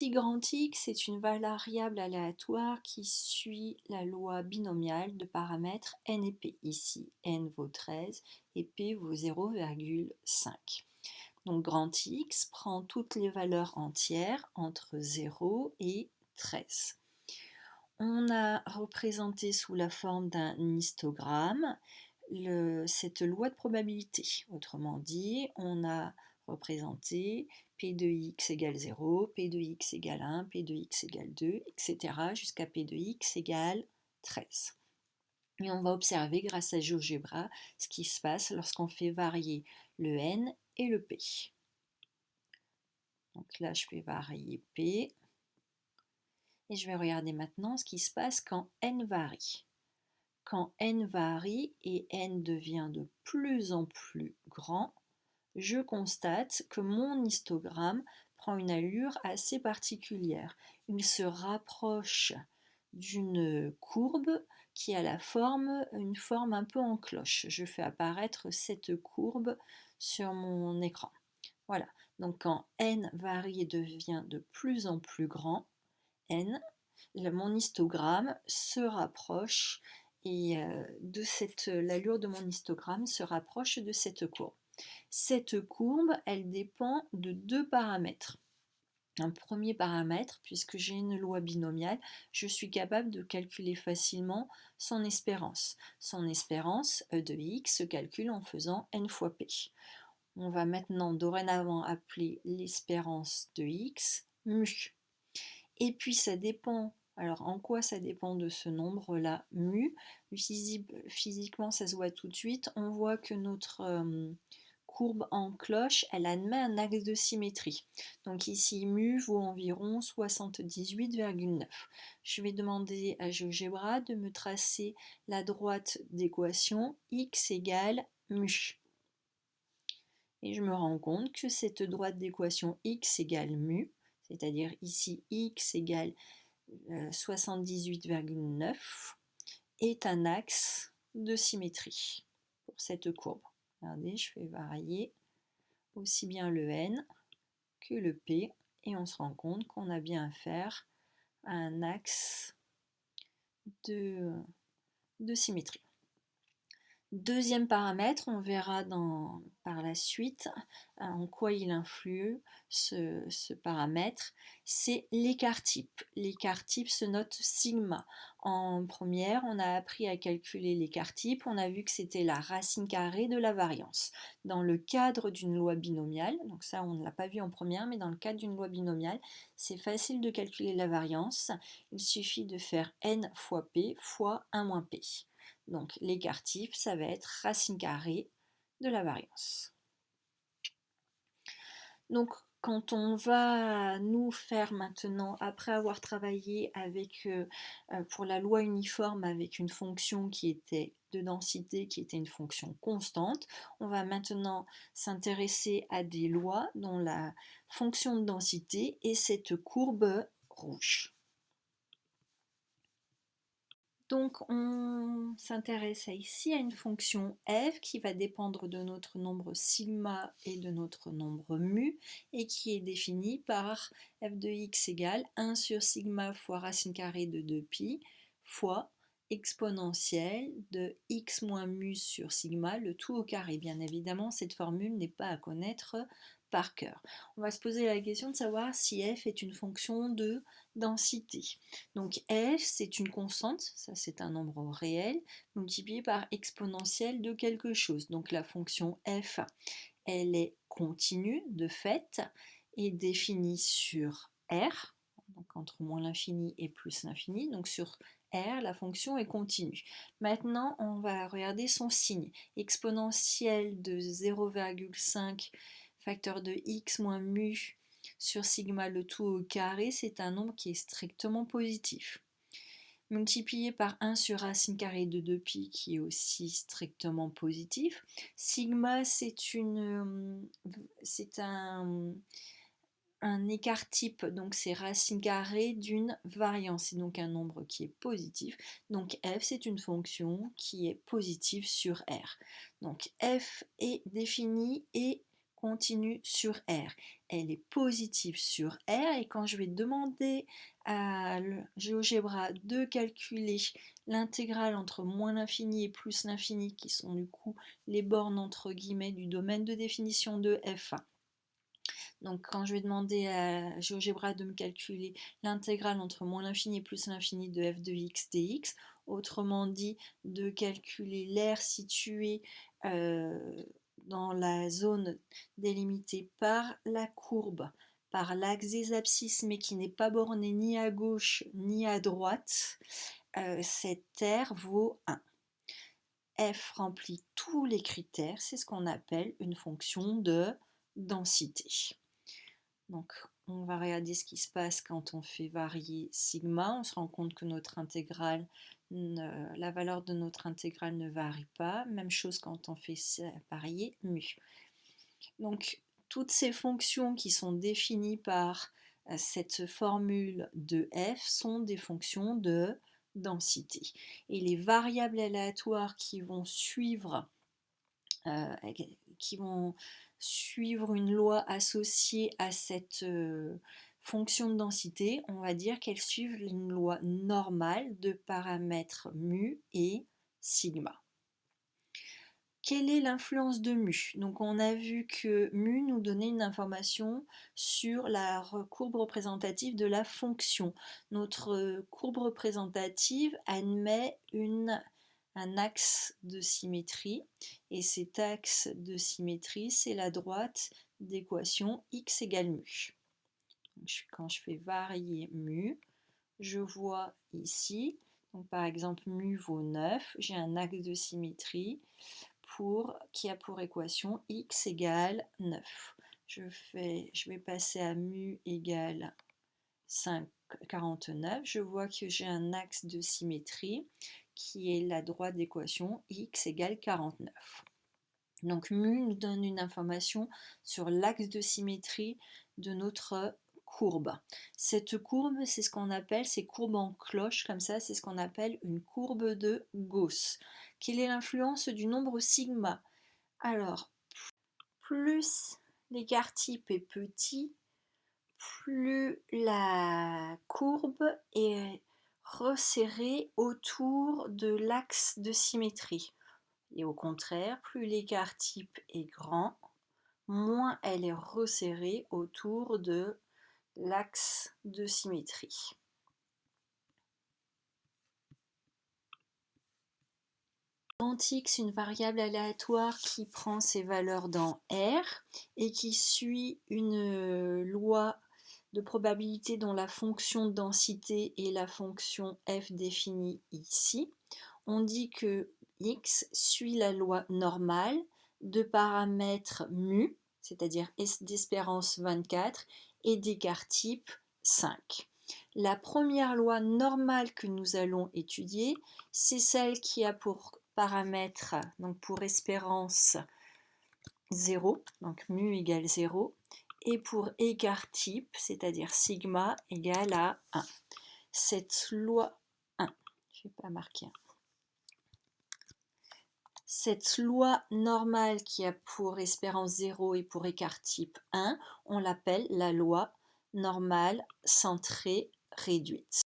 Ici, grand X est une variable aléatoire qui suit la loi binomiale de paramètres n et p. Ici, n vaut 13 et p vaut 0,5. Donc grand X prend toutes les valeurs entières entre 0 et 13. On a représenté sous la forme d'un histogramme cette loi de probabilité. Autrement dit, on a représenté P de x égale 0, P de x égale 1, P de x égale 2, etc. jusqu'à P de x égale 13. Et on va observer grâce à GeoGebra ce qui se passe lorsqu'on fait varier le n et le p. Donc là, je fais varier p. Et je vais regarder maintenant ce qui se passe quand n varie. Quand n varie et n devient de plus en plus grand, je constate que mon histogramme prend une allure assez particulière. Il se rapproche d'une courbe qui a une forme un peu en cloche. Je fais apparaître cette courbe sur mon écran. Voilà, donc quand n varie et devient de plus en plus grand, n, mon histogramme se rapproche et l'allure de mon histogramme se rapproche de cette courbe. Cette courbe, elle dépend de deux paramètres. Un premier paramètre, puisque j'ai une loi binomiale, je suis capable de calculer facilement son espérance. Son espérance, E de x, se calcule en faisant n fois p. On va maintenant dorénavant appeler l'espérance de x mu. Et puis ça dépend, alors en quoi ça dépend de ce nombre-là, mu? Physiquement, ça se voit tout de suite. On voit que notre courbe en cloche, elle admet un axe de symétrie. Donc ici, mu vaut environ 78,9. Je vais demander à GeoGebra de me tracer la droite d'équation x égale mu. Et je me rends compte que cette droite d'équation x égale mu, c'est-à-dire ici x égale 78,9, est un axe de symétrie pour cette courbe. Regardez, je fais varier aussi bien le n que le p et on se rend compte qu'on a bien affaire à un axe de symétrie. Deuxième paramètre, on verra par la suite en quoi il influe ce paramètre, c'est l'écart type. L'écart type se note sigma. En première, on a appris à calculer l'écart type, on a vu que c'était la racine carrée de la variance. Dans le cadre d'une loi binomiale, donc ça on ne l'a pas vu en première, mais dans le cadre d'une loi binomiale, c'est facile de calculer la variance. Il suffit de faire n fois p fois 1 moins p. Donc l'écart type, ça va être racine carrée de la variance. Donc quand on va nous faire maintenant, après avoir travaillé pour la loi uniforme avec une fonction qui était de densité, qui était une fonction constante, on va maintenant s'intéresser à des lois dont la fonction de densité est cette courbe rouge. Donc on s'intéresse ici à une fonction f qui va dépendre de notre nombre sigma et de notre nombre mu et qui est définie par f de x égale 1 sur sigma fois racine carrée de 2pi fois exponentielle de x moins mu sur sigma, le tout au carré. Bien évidemment, cette formule n'est pas à connaître par cœur. On va se poser la question de savoir si f est une fonction de densité. Donc f, c'est une constante, ça c'est un nombre réel, multiplié par exponentielle de quelque chose. Donc la fonction f, elle est continue de fait et définie sur r, donc entre moins l'infini et plus l'infini, donc sur r, la fonction est continue. Maintenant, on va regarder son signe. Exponentielle de 0,5 facteur de x moins mu sur sigma le tout au carré, c'est un nombre qui est strictement positif. Multiplié par 1 sur racine carrée de 2pi qui est aussi strictement positif. Sigma, c'est un écart type, donc c'est racine carrée d'une variance, c'est donc un nombre qui est positif. Donc f, c'est une fonction qui est positive sur r. Donc f est définie et continue sur R. Elle est positive sur R et quand je vais demander à GeoGebra de calculer l'intégrale entre moins l'infini et plus l'infini, qui sont du coup les bornes entre guillemets du domaine de définition de f. Donc quand je vais demander à GeoGebra de me calculer l'intégrale entre moins l'infini et plus l'infini de f de x dx, autrement dit de calculer l'aire située dans la zone délimitée par la courbe, par l'axe des abscisses, mais qui n'est pas borné ni à gauche ni à droite, cette aire vaut 1. F remplit tous les critères, c'est ce qu'on appelle une fonction de densité. Donc on va regarder ce qui se passe quand on fait varier sigma. On se rend compte que notre intégrale, la valeur de notre intégrale ne varie pas. Même chose quand on fait varier mu. Donc toutes ces fonctions qui sont définies par cette formule de f sont des fonctions de densité. Et les variables aléatoires qui vont suivre une loi associée à cette fonction de densité, on va dire qu'elles suivent une loi normale de paramètres mu et sigma. Quelle est l'influence de mu? Donc on a vu que mu nous donnait une information sur la courbe représentative de la fonction. Notre courbe représentative admet un axe de symétrie, et cet axe de symétrie, c'est la droite d'équation x égale mu. Donc, quand je fais varier mu, je vois ici, donc par exemple mu vaut 9, j'ai un axe de symétrie qui a pour équation x égale 9. Je vais passer à mu égale 49, je vois que j'ai un axe de symétrie qui est la droite d'équation x égale 49. Donc mu nous donne une information sur l'axe de symétrie de notre courbe. Cette courbe, c'est ce qu'on appelle, ces courbes en cloche comme ça, c'est ce qu'on appelle une courbe de Gauss. Quelle est l'influence du nombre sigma? Alors, plus l'écart type est petit, plus la courbe est resserrée autour de l'axe de symétrie. Et au contraire, plus l'écart type est grand, moins elle est resserrée autour de l'axe de symétrie. X, une variable aléatoire qui prend ses valeurs dans R et qui suit une loi de probabilité dont la fonction densité est la fonction f définie ici. On dit que x suit la loi normale de paramètres mu, c'est-à-dire d'espérance 24, et d'écart type 5. La première loi normale que nous allons étudier, c'est celle qui a pour paramètre, donc pour espérance 0, donc mu égale 0, et pour écart type, c'est-à-dire sigma égale à 1. Cette loi 1, je vais pas marquer. Cette loi normale qui a pour espérance 0 et pour écart type 1, on l'appelle la loi normale centrée réduite.